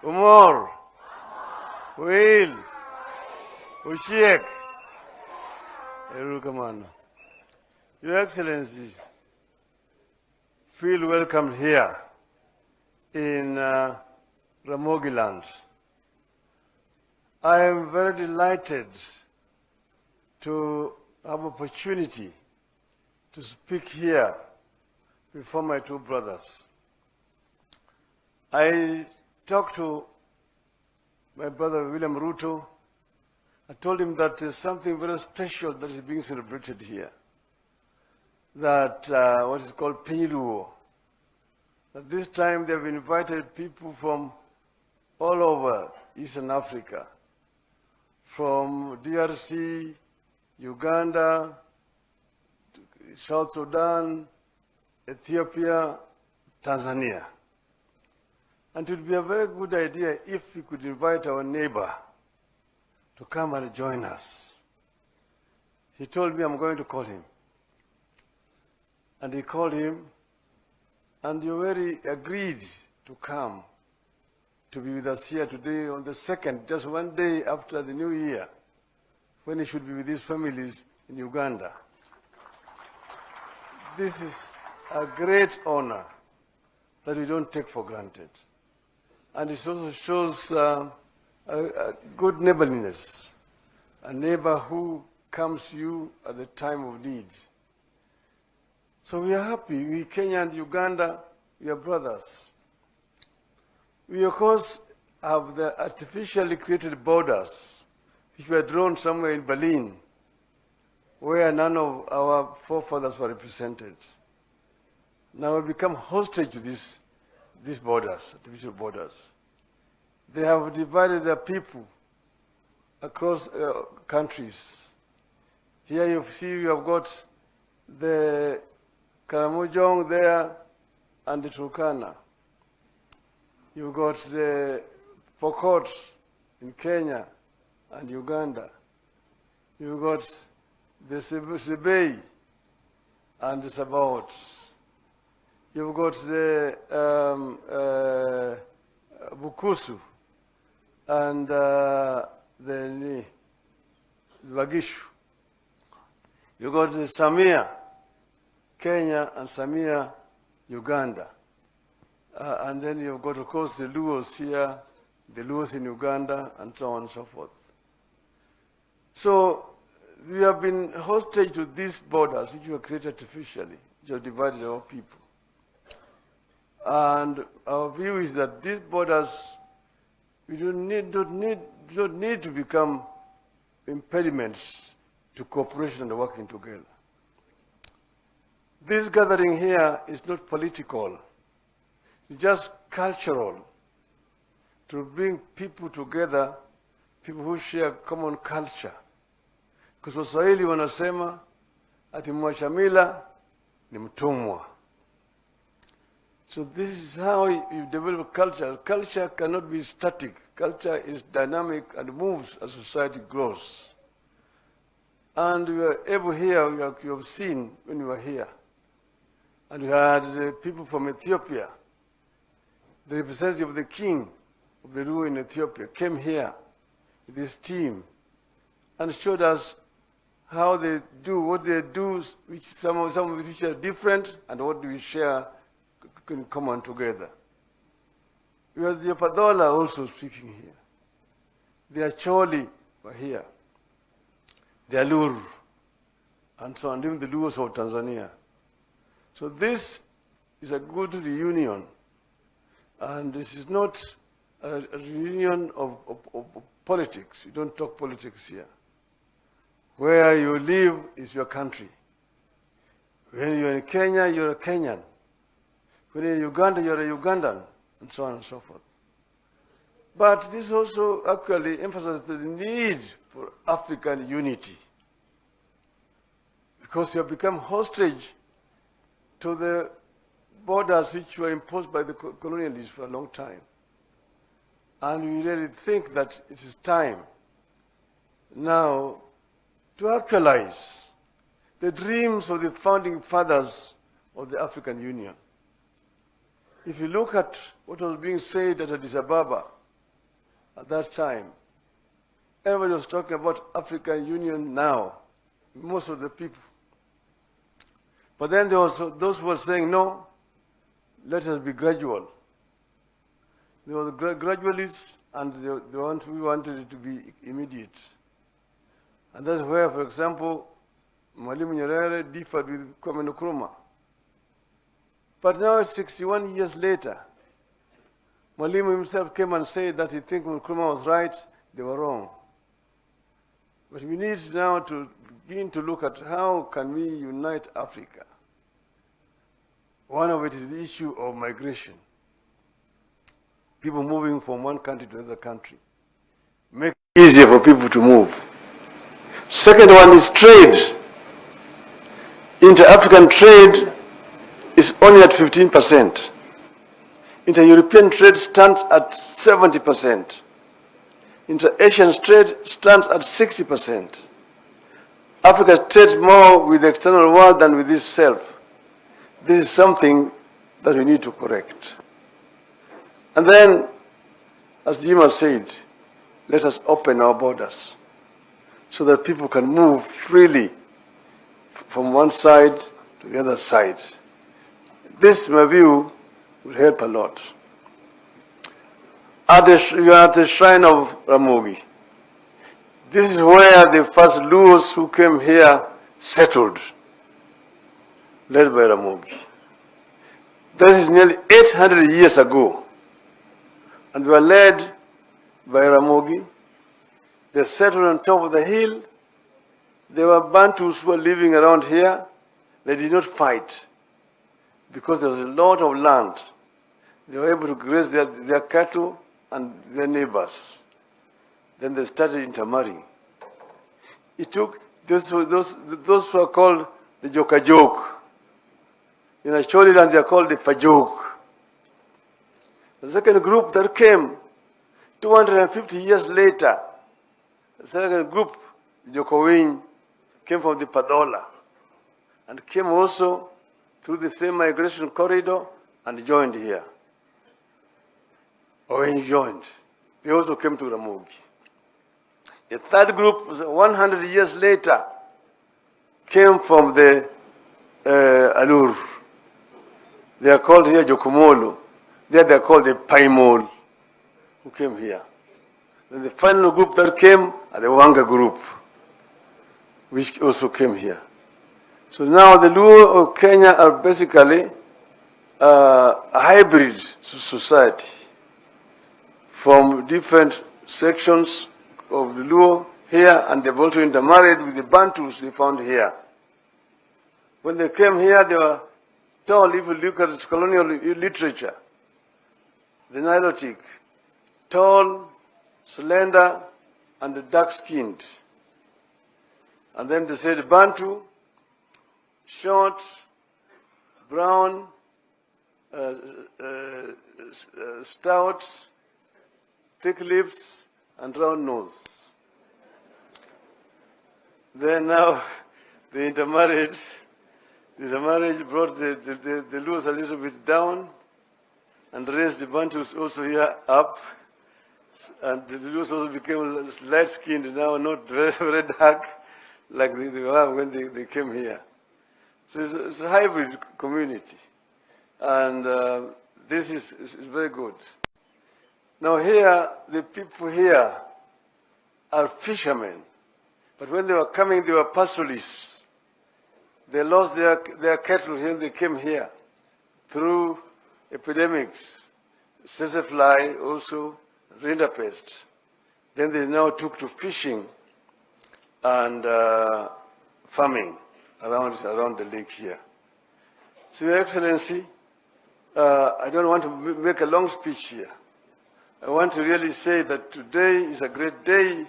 Umor, Will, Ushiek, Erukamana. Your Excellency, feel welcome here in Ramogi land. I am very delighted to have opportunity to speak here before my two brothers. I talked to my brother William Ruto. I told him that there's something very special that is being celebrated here. That what is called Piny Luo. That this time they've invited people from all over Eastern Africa, from DRC, Uganda, South Sudan, Ethiopia, Tanzania. And it would be a very good idea if we could invite our neighbor to come and join us. He told me I'm going to call him. And he called him, and Yoweri agreed to come to be with us here today on the 2nd, just one day after the New Year, when he should be with his families in Uganda. This is a great honor that we don't take for granted. And it also shows a good neighborliness, a neighbor who comes to you at the time of need. So we are happy. We, Kenya and Uganda, we are brothers. We, of course, have the artificially created borders, which were drawn somewhere in Berlin, where none of our forefathers were represented. Now we become hostage to these borders, artificial borders. They have divided their people across countries. Here you see you have got the Karamojong there and the Turkana. You've got the Pokot in Kenya and Uganda. You've got the Sebei and the Sabaot. You've got the Bukusu and the Wagishu. You've got the Samia, Kenya, and Samia, Uganda. And then you've got, of course, the Luos here, the Luos in Uganda, and so on and so forth. So we have been hostage to these borders, which were created artificially, which have divided our people. And our view is that these borders, we don't need to become impediments to cooperation and working together. This gathering here is not political. It's just cultural, to bring people together, people who share common culture. Because Waswahili wanasema ati mwachamila ni mtumwa. So this is how you develop culture. Culture cannot be static. Culture is dynamic and moves as society grows. And we were able here, you have seen when we were here. And we had people from Ethiopia. The representative of the king of the Luo in Ethiopia came here with his team and showed us how they do, what they do, which some of which are different, and what do we share in common together. We had the Padola also speaking here. The Acholi were here. The Alur, and so on, even the Luos of Tanzania. So this is a good reunion. And this is not a reunion of politics. You don't talk politics here. Where you live is your country. When you're in Kenya, you're a Kenyan. When you're in Uganda, you're a Ugandan, and so on and so forth. But this also actually emphasizes the need for African unity. Because you have become hostage to the borders which were imposed by the colonialists for a long time. And we really think that it is time now to actualize the dreams of the founding fathers of the African Union. If you look at what was being said at Addis Ababa at that time. Everybody was talking about African Union now, most of the people. But then there was those who were saying, no, let us be gradual. There were the gradualists, and we wanted it to be immediate. And that's where, for example, Mwalimu Nyerere differed with Kwame Nkrumah. But now, 61 years later, Mwalimu himself came and said that he thinks Nkrumah was right, they were wrong. But we need now to begin to look at how can we unite Africa. One of it is the issue of migration. People moving from one country to another country. Make it easier for people to move. Second one is trade. Inter-African trade is only at 15%. Inter-European trade stands at 70%. Inter-Asian trade stands at 60%. Africa trades more with the external world than with itself. This is something that we need to correct. And then, as Jima said, let us open our borders so that people can move freely from one side to the other side. This, in my view, will help a lot. You are at the shrine of Ramogi. This is where the first Luos who came here settled, led by Ramogi. This is nearly 800 years ago, and we were led by Ramogi. They settled on top of the hill. There were Bantus who were living around here. They did not fight because there was a lot of land. They were able to graze their cattle and their neighbors. Then they started intermarrying. It took those who are called the Jokajok. In Acholiland, they are called the Pajok. The second group that came 250 years later, the second group, the Jokowin, came from the Padola and came also through the same migration corridor and joined here. Or when he joined, they also came to Ramogi. The third group, 100 years later, came from the Alur. They are called here Jokomolo. There they are called the Paimol, who came here. Then the final group that came are the Wanga group, which also came here. So now the Luo of Kenya are basically a hybrid society from different sections of the Luo here, and they've also intermarried with the Bantus they found here. When they came here, they were tall. If you look at colonial literature, the Nilotic, tall, slender, and dark-skinned. And then they said Bantu, short, brown, stout, thick lips, and round nose. Then now they intermarried. This marriage brought the Luos a little bit down and raised the Bantus also here up. And the Luos also became light-skinned now, not very, very dark like they were when they came here. So it's a hybrid community. And this is very good. Now here, the people here are fishermen. But when they were coming, they were pastoralists. They lost their cattle when they came here through epidemics, fly also, rinderpest. Then they now took to fishing and farming around the lake here. So, Your Excellency, I don't want to make a long speech here. I want to really say that today is a great day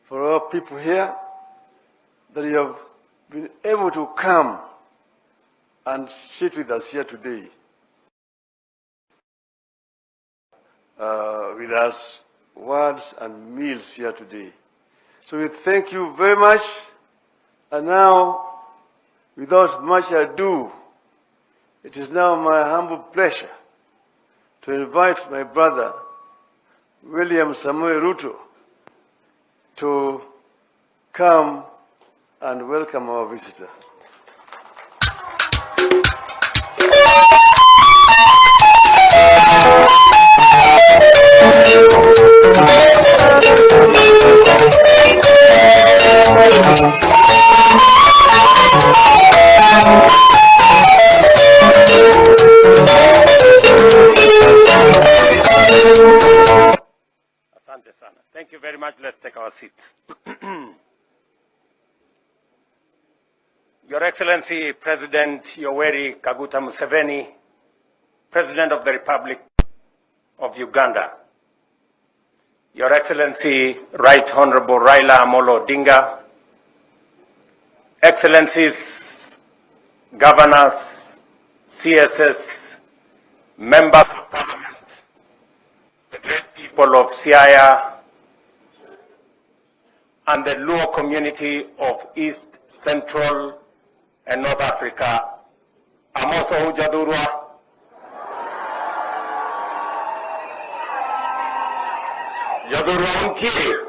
for our people here, that you have been able to come and sit with us here today. With us, words and meals here today. So we thank you very much. And now, without much ado, it is now my humble pleasure to invite my brother, William Samoei Ruto to come and welcome our visitor. Asante sana. Thank you very much. Let's take our seats. Your Excellency President Yoweri Kaguta Museveni, President of the Republic of Uganda. Your Excellency Right Honorable Raila Amolo Odinga, Excellencies, Governors, CSS, Members of Parliament, the great people of Siaya, and the Luo community of East, Central, and North Africa. Amoso hujadurwa. Jadurwa mtie.